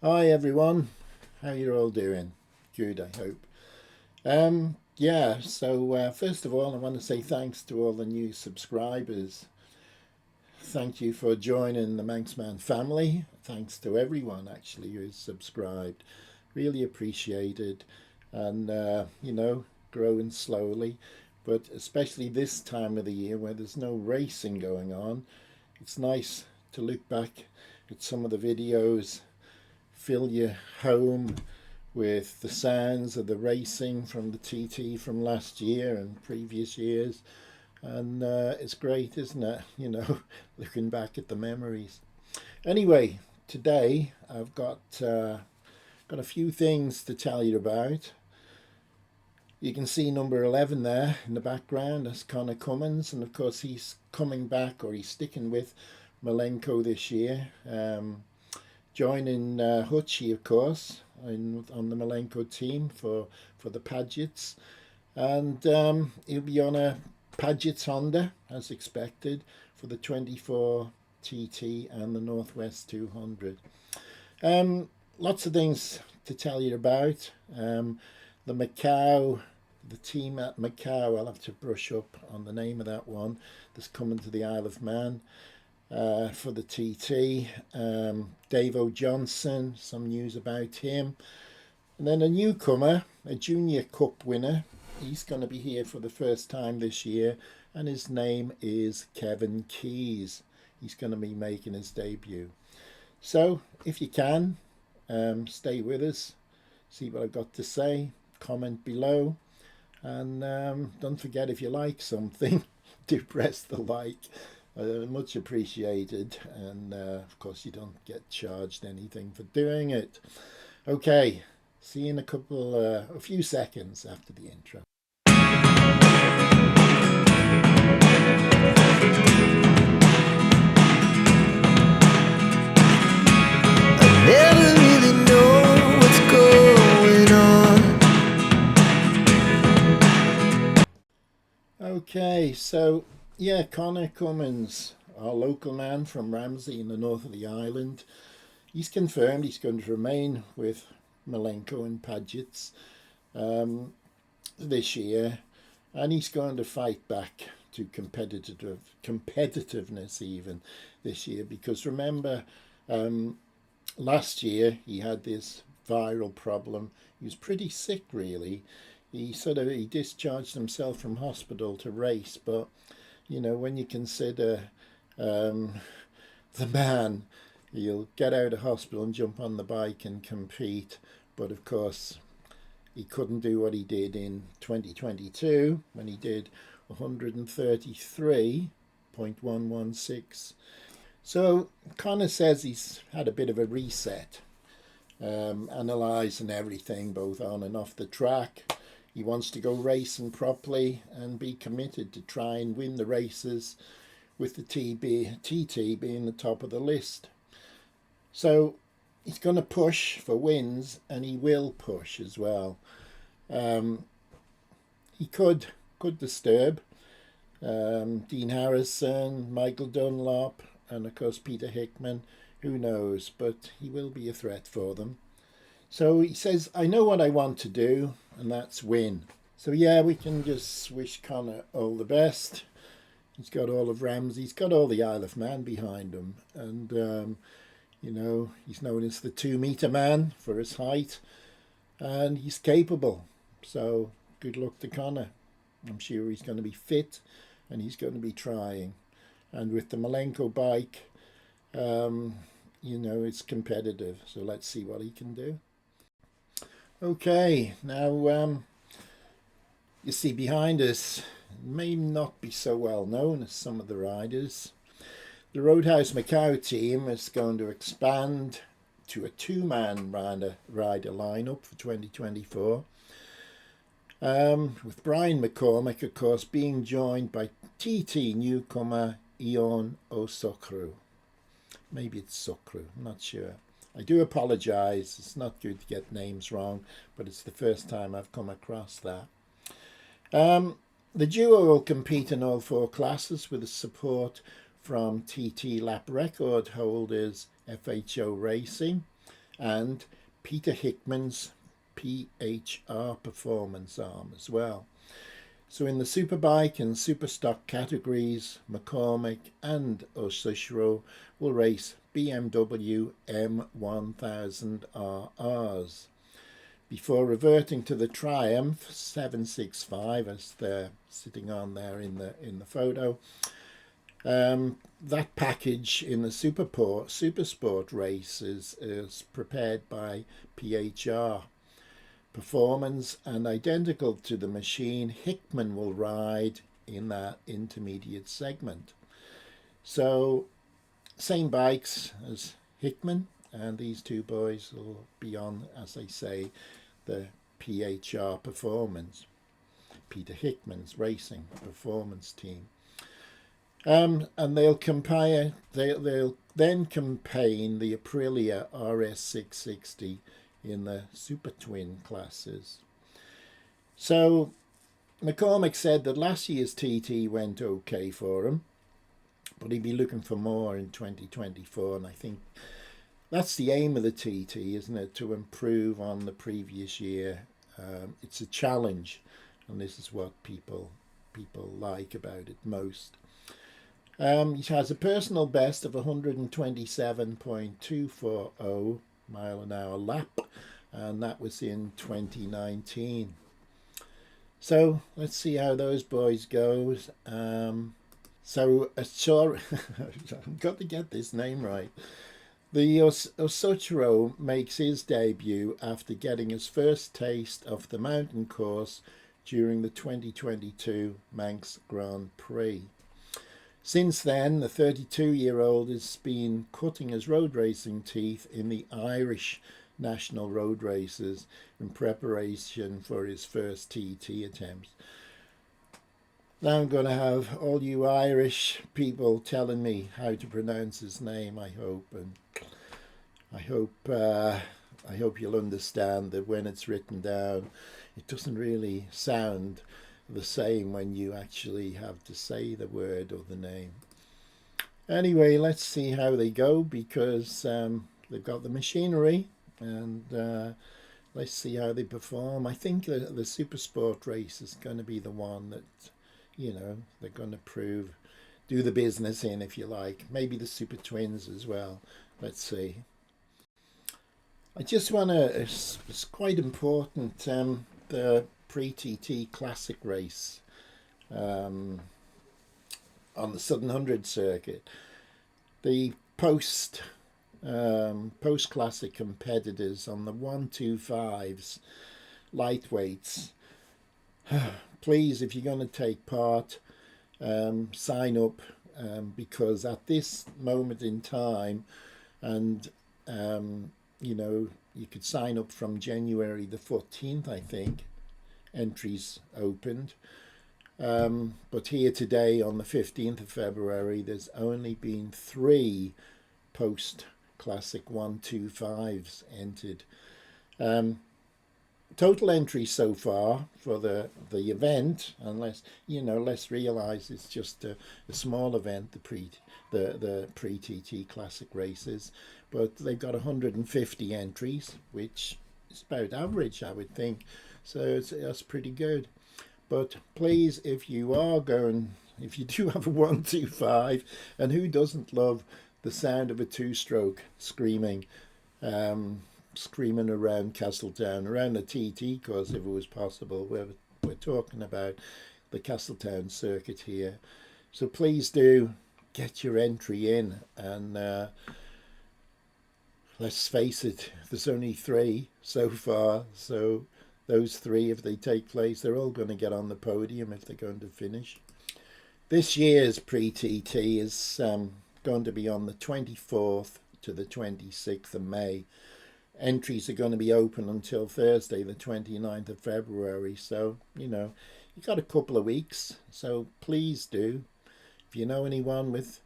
Hi everyone, how you all doing? Good, I hope. First of all, I want to say thanks to all the new subscribers. Thank you for joining the Manxman family. Thanks to everyone actually who's subscribed. Really appreciated, and growing slowly, but especially this time of the year where there's no racing going on, it's nice to look back at some of the videos, fill your home with the sounds of the racing from the TT from last year and previous years. And it's great, isn't it? Looking back at the memories. Anyway, today I've got a few things to tell you about. You can see number 11 there in the background. That's Conor Cummins, and of course he's coming back, or he's sticking with Milenco this year. Joining Hutchie, of course, on the Milenco team for the Padgetts. And he'll be on a Padgett's Honda, as expected, for the 24 TT and the Northwest 200. Lots of things to tell you about. The Macau, the team at Macau, I'll have to brush up on the name of that one, that's coming to the Isle of Man. For the TT, Dave O'Johnson, some news about him. And then a newcomer, a Junior Cup winner. He's going to be here for the first time this year, and his name is Kevin Keys. He's going to be making his debut. So, if you can, stay with us, see what I've got to say, comment below, and don't forget, if you like something, do press the like. Much appreciated, and of course you don't get charged anything for doing it. Okay, see you in a few seconds after the intro. I never really know what's going on. Okay, so yeah, Conor Cummins, our local man from Ramsey in the north of the island, he's confirmed he's going to remain with Milenco and Padgett's this year, and he's going to fight back to competitiveness even this year, because remember, last year he had this viral problem. He was pretty sick, really. He discharged himself from hospital to race, but when you consider the man, he'll get out of hospital and jump on the bike and compete. But of course, he couldn't do what he did in 2022 when he did 133.116. So Conor says he's had a bit of a reset, analysing everything both on and off the track. He wants to go racing properly and be committed to try and win the races, with the TT being the top of the list. So he's going to push for wins, and he will push as well. He could disturb Dean Harrison, Michael Dunlop, and of course Peter Hickman. Who knows? But he will be a threat for them. So he says, I know what I want to do, and that's win. So yeah, we can just wish Conor all the best. He's got all of Ramsey, he's got all the Isle of Man behind him, and he's known as the 2-meter man for his height, and he's capable. So good luck to Conor. I'm sure he's going to be fit, and he's going to be trying. And with the Milenco bike, it's competitive. So let's see what he can do. Okay, now you see behind us, may not be so well known as some of the riders. The Roadhouse Macau team is going to expand to a 2-man rider lineup for 2024. With Brian McCormick, of course, being joined by TT newcomer Ian Osokru. Maybe it's Sokru, I'm not sure. I do apologise, it's not good to get names wrong, but it's the first time I've come across that. The duo will compete in all 4 classes with the support from TT lap record holders FHO Racing and Peter Hickman's PHR performance arm as well. So in the Superbike and Superstock categories, McCormick and Osishiro will race BMW M1000 RRs before reverting to the Triumph 765 as they're sitting on there in the photo. That package in the Supersport race is prepared by PHR Performance, and identical to the machine, Hickman will ride in that intermediate segment. So same bikes as Hickman, and these two boys will be on, as I say, the PHR Performance, Peter Hickman's racing performance team. And they'll then campaign the Aprilia RS660 in the Super Twin classes. So McCormick said that last year's TT went okay for him, but he'd be looking for more in 2024, and I think that's the aim of the TT, isn't it? To improve on the previous year. It's a challenge, and this is what people like about it most. He has a personal best of 127.240 mile an hour lap, and that was in 2019. So let's see how those boys goes. So I've got to get this name right. The Osotro makes his debut after getting his first taste of the mountain course during the 2022 Manx Grand Prix. Since then, the 32-year-old has been cutting his road racing teeth in the Irish national road races in preparation for his first TT attempts. Now I'm going to have all you Irish people telling me how to pronounce his name, I hope, and I hope you'll understand that when it's written down, it doesn't really sound the same when you actually have to say the word or the name. Anyway, let's see how they go, because they've got the machinery, and let's see how they perform. I think the Supersport race is going to be the one that, they're going to do the business in, if you like. Maybe the Super Twins as well. Let's see. I just want to, it's quite important, the pre-TT Classic race on the Southern 100 circuit. The post-classic competitors on the 125s, lightweights, please, if you're going to take part, sign up, because at this moment in time, and you could sign up from January the 14th, I think, entries opened. But here today on the 15th of February, there's only been 3 post-classic 125s entered. Total entries so far for the event, unless let's realise it's just a small event, the pre-TT Classic races, but they've got 150 entries, which is about average, I would think. So that's pretty good. But please, if you do have a 125, and who doesn't love the sound of a two-stroke screaming around Castletown, around the TT course, if it was possible. We're talking about the Castletown circuit here. So please do get your entry in, and let's face it, there's only 3 so far, so those 3, if they take place, they're all going to get on the podium if they're going to finish. This year's pre-TT is going to be on the 24th to the 26th of May. Entries are going to be open until Thursday, the 29th of February. So, you've got a couple of weeks. So please do. If you know anyone with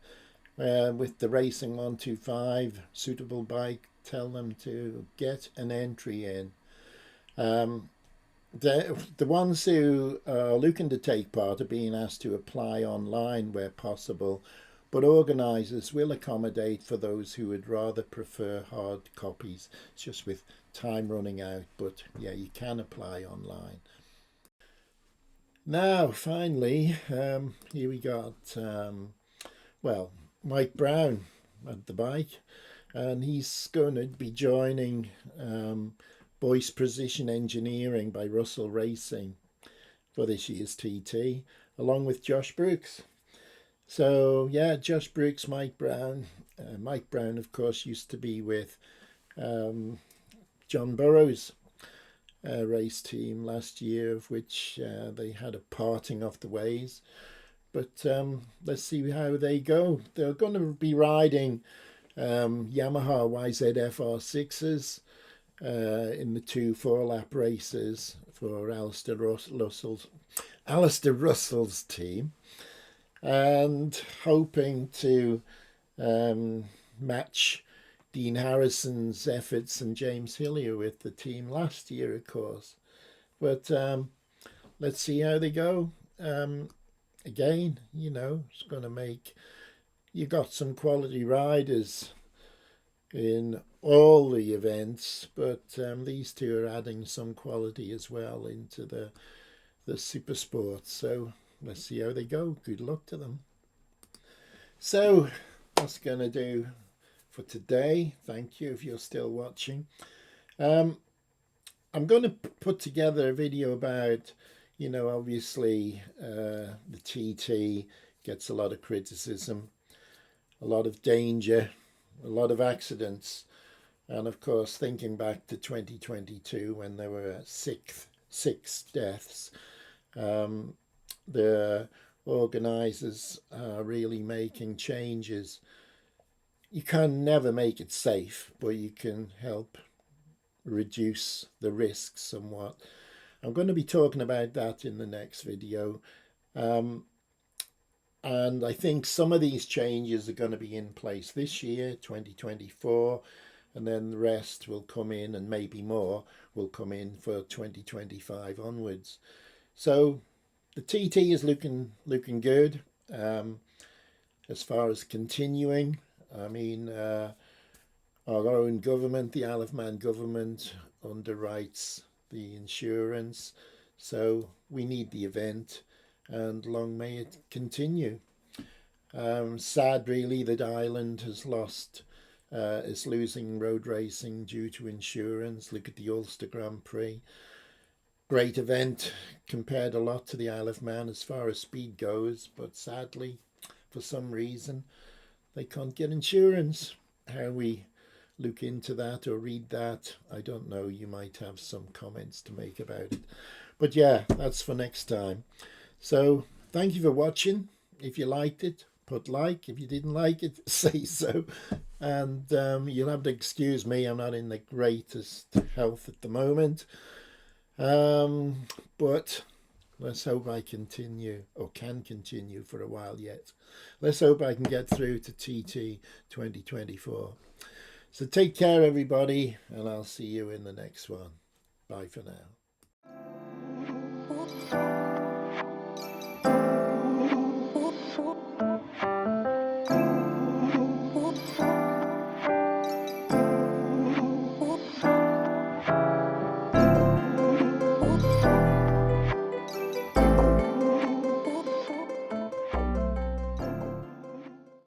the Racing 125 suitable bike, tell them to get an entry in. The ones who are looking to take part are being asked to apply online where possible, but organisers will accommodate for those who would rather prefer hard copies. It's just with time running out, but yeah, you can apply online. Now, finally, here we got, well, Mike Browne at the bike, and he's going to be joining Boyce Precision Engineering by Russell Racing for this year's TT, along with Josh Brookes. So yeah, Josh Brookes, Mike Browne. Mike Browne, of course, used to be with John Burroughs' race team last year, of which they had a parting of the ways. But let's see how they go. They're going to be riding Yamaha YZF-R6s in the 2 4-lap races for Alister Russell's team, and hoping to match Dean Harrison's efforts and James Hillier with the team last year, of course. But let's see how they go. Again, you know, it's going to make, you got some quality riders in all the events, but these two are adding some quality as well into the Supersport. So let's see how they go. Good luck to them. So that's going to do for today. Thank you if you're still watching. I'm going to put together a video about, you know, obviously the TT gets a lot of criticism, a lot of danger, a lot of accidents, and of course thinking back to 2022 when there were six deaths, the organisers are really making changes. You can never make it safe, but you can help reduce the risks somewhat. I'm going to be talking about that in the next video. And I think some of these changes are going to be in place this year, 2024, and then the rest will come in, and maybe more will come in for 2025 onwards. So the TT is looking good as far as continuing. I mean, our own government, the Isle of Man government, underwrites the insurance, so we need the event, and long may it continue. Sad really that Ireland has lost, is losing road racing due to insurance. Look at the Ulster Grand Prix. Great event, compared a lot to the Isle of Man as far as speed goes, but sadly, for some reason, they can't get insurance. How we look into that or read that, I don't know. You might have some comments to make about it. But yeah, that's for next time. So thank you for watching. If you liked it, put like. If you didn't like it, say so. And you'll have to excuse me, I'm not in the greatest health at the moment. But let's hope I continue, or can continue for a while yet. Let's hope I can get through to TT 2024. So take care, everybody, and I'll see you in the next one. Bye for now.